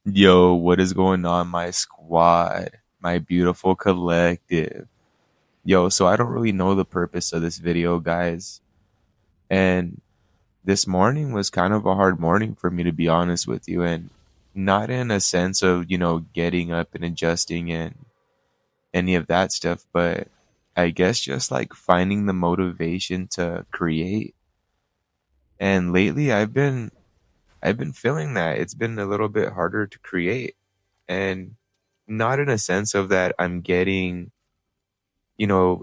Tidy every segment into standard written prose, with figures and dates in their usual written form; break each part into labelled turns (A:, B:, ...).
A: Yo, what is going on, my squad? My beautiful collective. Yo, so I don't really know the purpose of this video, guys. And this morning was kind of a hard morning for me, to be honest with you. And not in a sense of, getting up and adjusting and any of that stuff, but I guess just like finding the motivation to create. And lately I've been feeling that it's been a little bit harder to create. And not in a sense of that I'm getting,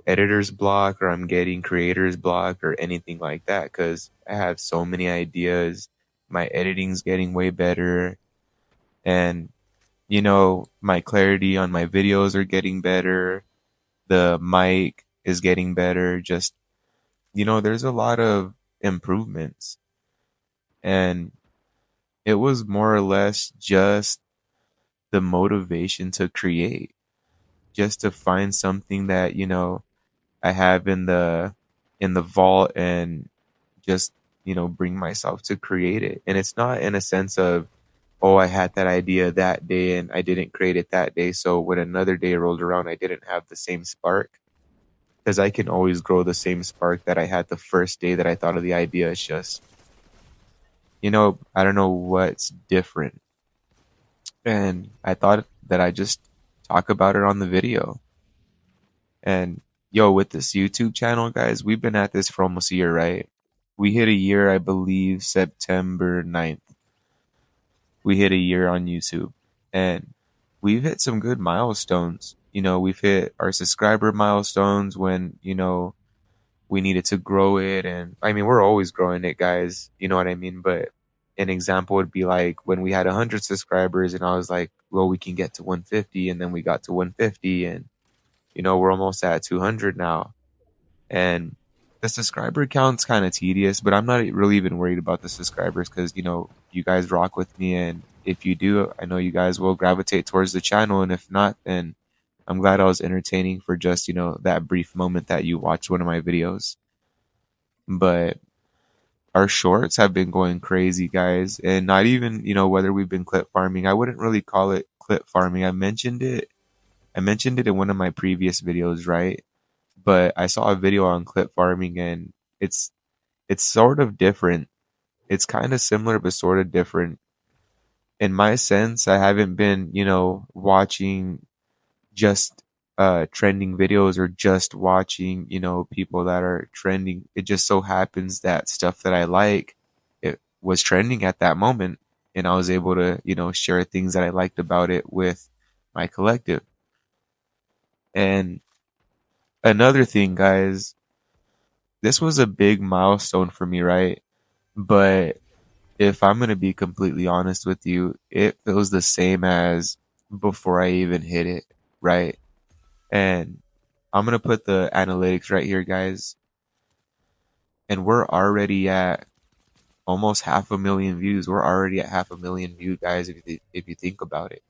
A: editor's block or I'm getting creator's block or anything like that, because I have so many ideas. My editing's getting way better, and my clarity on my videos are getting better. The mic is getting better. Just, there's a lot of improvements, and it was more or less just the motivation to create, just to find something that, I have in the vault, and just, bring myself to create it. And it's not in a sense of, oh, I had that idea that day and I didn't create it that day, so when another day rolled around I didn't have the same spark, because I can always grow the same spark that I had the first day that I thought of the idea. It's just, I don't know what's different. And I thought that I just talk about it on the video. And yo, with this YouTube channel, guys, we've been at this for almost a year, right? We hit a year, I believe, September 9th. We hit a year on YouTube. And we've hit some good milestones. We've hit our subscriber milestones when, we needed to grow it. And I mean, we're always growing it, guys. You know what I mean? But an example would be like when we had 100 subscribers and I was like, well, we can get to 150. And then we got to 150, and we're almost at 200 now. And the subscriber count's kind of tedious, but I'm not really even worried about the subscribers, because, you guys rock with me. And if you do, I know you guys will gravitate towards the channel. And if not, then I'm glad I was entertaining for just, that brief moment that you watched one of my videos. But our shorts have been going crazy, guys. And not even, whether we've been clip farming. I wouldn't really call it clip farming. I mentioned it. I mentioned it in one of my previous videos, right? But I saw a video on clip farming, and it's sort of different. It's kind of similar but sort of different. In my sense, I haven't been, watching just trending videos, or just watching, people that are trending. It just so happens that stuff that I like, it was trending at that moment, and I was able to, share things that I liked about it with my collective. And another thing, guys, this was a big milestone for me, right? But if I'm going to be completely honest with you, it feels the same as before I even hit it, right? And I'm going to put the analytics right here, guys. And we're already at almost 500,000 views. We're already at 500,000 views, guys, if you think about it.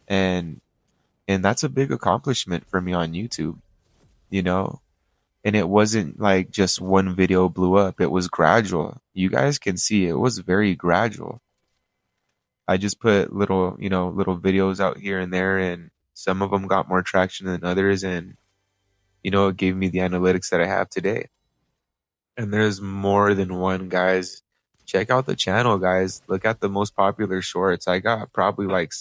A: And that's a big accomplishment for me on YouTube, you know? And it wasn't like just one video blew up. It was gradual. You guys can see it was very gradual. I just put little, little videos out here and there, and some of them got more traction than others. And, it gave me the analytics that I have today. And there's more than one, guys. Check out the channel, guys. Look at the most popular shorts. I got probably like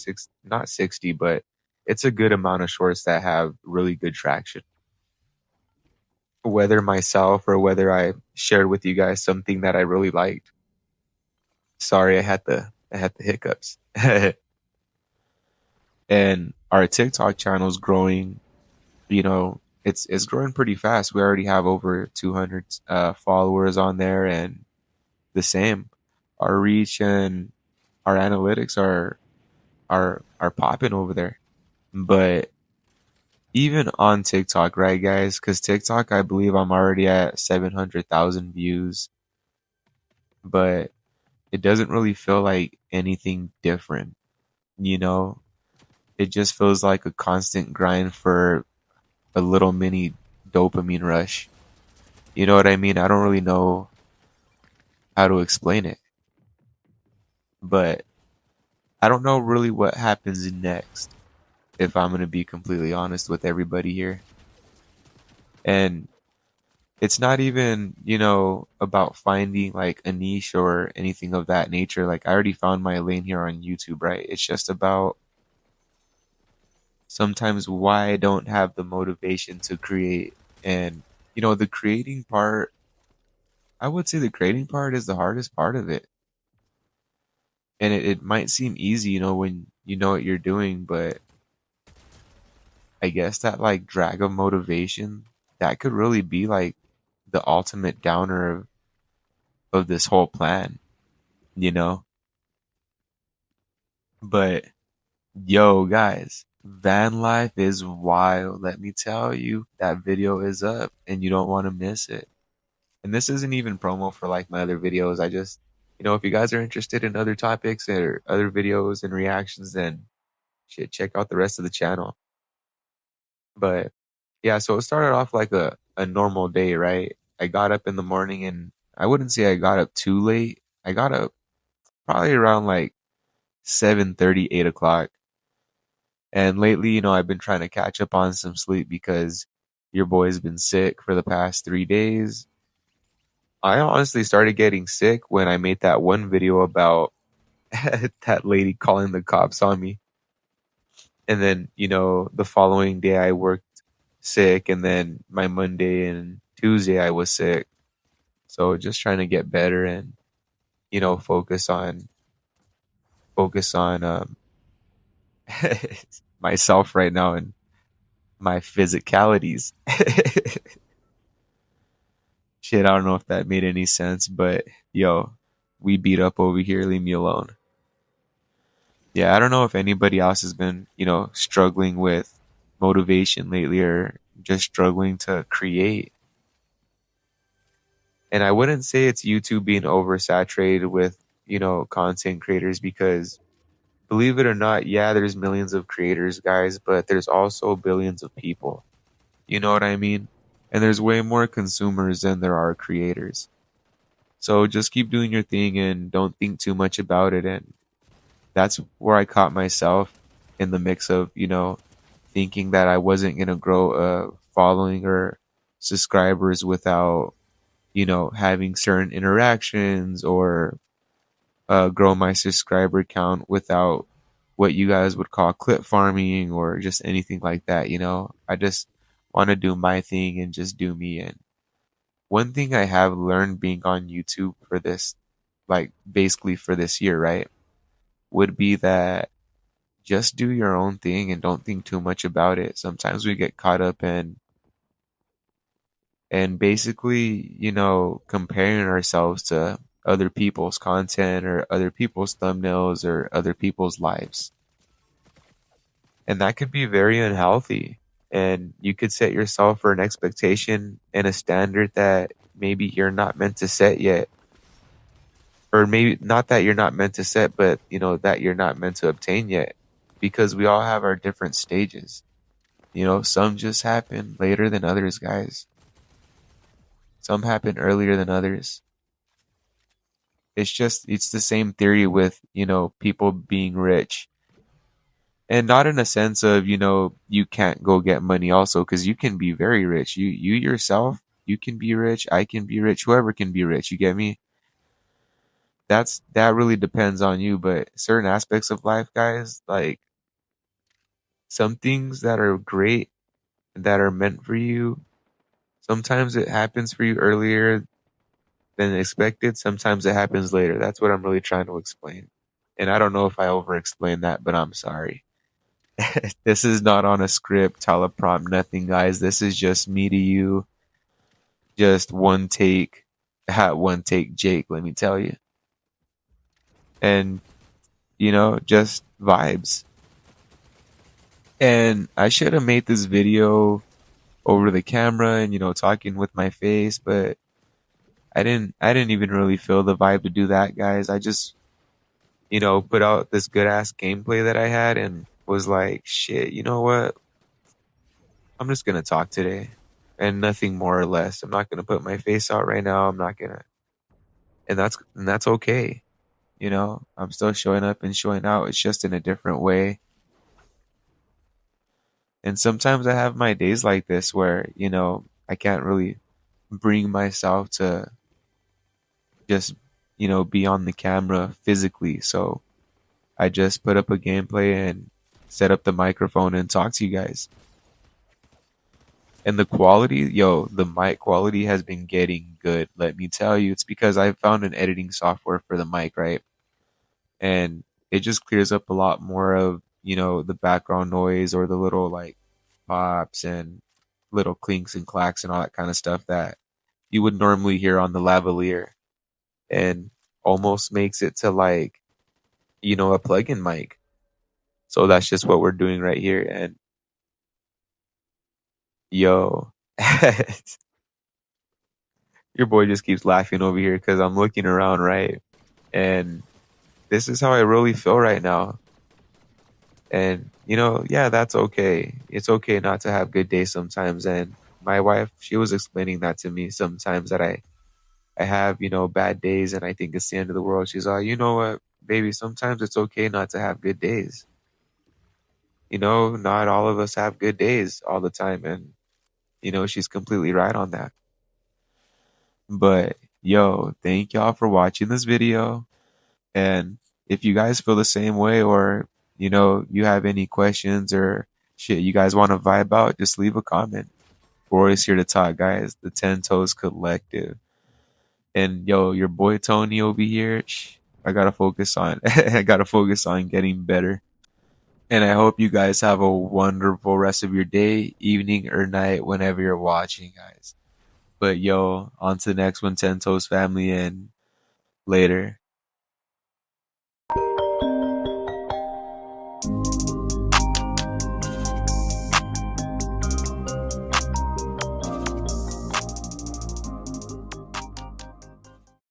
A: not 60, but it's a good amount of shorts that have really good traction. Whether myself or whether I shared with you guys something that I really liked. Sorry, I had the hiccups. And our TikTok channel is growing. It's growing pretty fast. We already have over 200 followers on there, and the same. Our reach and our analytics are popping over there. But even on TikTok, right, guys? Because TikTok, I believe I'm already at 700,000 views, but it doesn't really feel like anything you know? It just feels like a constant grind for a little mini dopamine rush. You know what I mean? I don't really know how to explain it, but I don't know really what happens next, if I'm going to be completely honest with everybody here. And it's not even, about finding like a niche or anything of that nature. Like I already found my lane here on YouTube, right? It's just about sometimes why I don't have the motivation to create. And, the creating part, I would say the creating part is the hardest part of it. And it might seem easy, when you know what you're doing, but I guess that like drag of motivation, that could really be like the ultimate downer of this whole plan, you know? But yo, guys, van life is wild. Let me tell you, that video is up and you don't want to miss it. And this isn't even promo for like my other videos. I just, if you guys are interested in other topics or other videos and reactions, then shit, check out the rest of the channel. But yeah, so it started off like a normal day, right? I got up in the morning and I wouldn't say I got up too late. I got up probably around like 7:30, 8 o'clock. And lately, I've been trying to catch up on some sleep because your boy's been sick for the past 3 days. I honestly started getting sick when I made that one video about that lady calling the cops on me. And then, the following day I worked sick, and then my Monday and Tuesday I was sick. So just trying to get better and, focus on myself right now and my physicalities. Shit, I don't know if that made any sense, but yo, we beat up over here, leave me alone. Yeah, I don't know if anybody else has been, struggling with motivation lately or just struggling to create. And I wouldn't say it's YouTube being oversaturated with, content creators because believe it or not, yeah, there's millions of creators, guys, but there's also billions of people. You know what I mean? And there's way more consumers than there are creators. So just keep doing your thing and don't think too much about it. And that's where I caught myself in the mix of, thinking that I wasn't going to grow a following or subscribers without, having certain interactions or grow my subscriber count without what you guys would call clip farming or just anything like that. I just want to do my thing and just do me. And one thing I have learned being on YouTube for this, like basically for this year, right, would be that just do your own thing and don't think too much about it. Sometimes we get caught up in and basically, comparing ourselves to other people's content or other people's thumbnails or other people's lives. And that could be very unhealthy. And you could set yourself for an expectation and a standard that maybe you're not meant to set yet. Or maybe not that you're not meant to set, but that you're not meant to obtain yet. Because we all have our different stages. Some just happen later than others, guys. Some happen earlier than others. It's the same theory with, people being rich. And not in a sense of, you can't go get money also, because you can be very rich. You yourself, you can be rich, I can be rich, whoever can be rich, you get me? That really depends on you, but certain aspects of life, guys, like some things that are great, that are meant for you, sometimes it happens for you earlier than expected, sometimes it happens later. That's what I'm really trying to explain. And I don't know if I over explained that, but I'm sorry. This is not on a script, teleprompt, nothing, guys. This is just me to you. Just one take. One take, Jake, let me tell you. And, just vibes. And I should have made this video over the camera and, talking with my face, but I didn't even really feel the vibe to do that, guys. I just, put out this good ass gameplay that I had and was like, shit, you know what? I'm just gonna talk today, and nothing more or less. I'm not gonna put my face out right now. I'm not gonna, and that's okay. I'm still showing up and showing out. It's just in a different way. And sometimes I have my days like this where, I can't really bring myself to just, be on the camera physically. So I just put up a gameplay and set up the microphone and talk to you guys. And the quality, the mic quality has been getting good. Let me tell you, it's because I found an editing software for the mic, right? And it just clears up a lot more of, the background noise or the little like pops and little clinks and clacks and all that kind of stuff that you would normally hear on the lavalier, and almost makes it to like, a plug-in mic. So that's just what we're doing right here. And yo, your boy just keeps laughing over here because I'm looking around, right? And this is how I really feel right now. And, yeah, that's okay. It's okay not to have good days sometimes. And my wife, she was explaining that to me sometimes that I have, bad days and I think it's the end of the world. She's like, you know what, baby, sometimes it's okay not to have good days. Not all of us have good days all the time. And, she's completely right on that. But yo, thank y'all for watching this video. And if you guys feel the same way, or, you have any questions or shit you guys want to vibe out, just leave a comment. We're always here to talk, guys. The 10 Toes Collective. And yo, your boy Tony over here, I gotta focus on I gotta focus on getting better. And I hope you guys have a wonderful rest of your day, evening, or night whenever you're watching, guys. But yo, on to the next one, 10 Toes family, and later.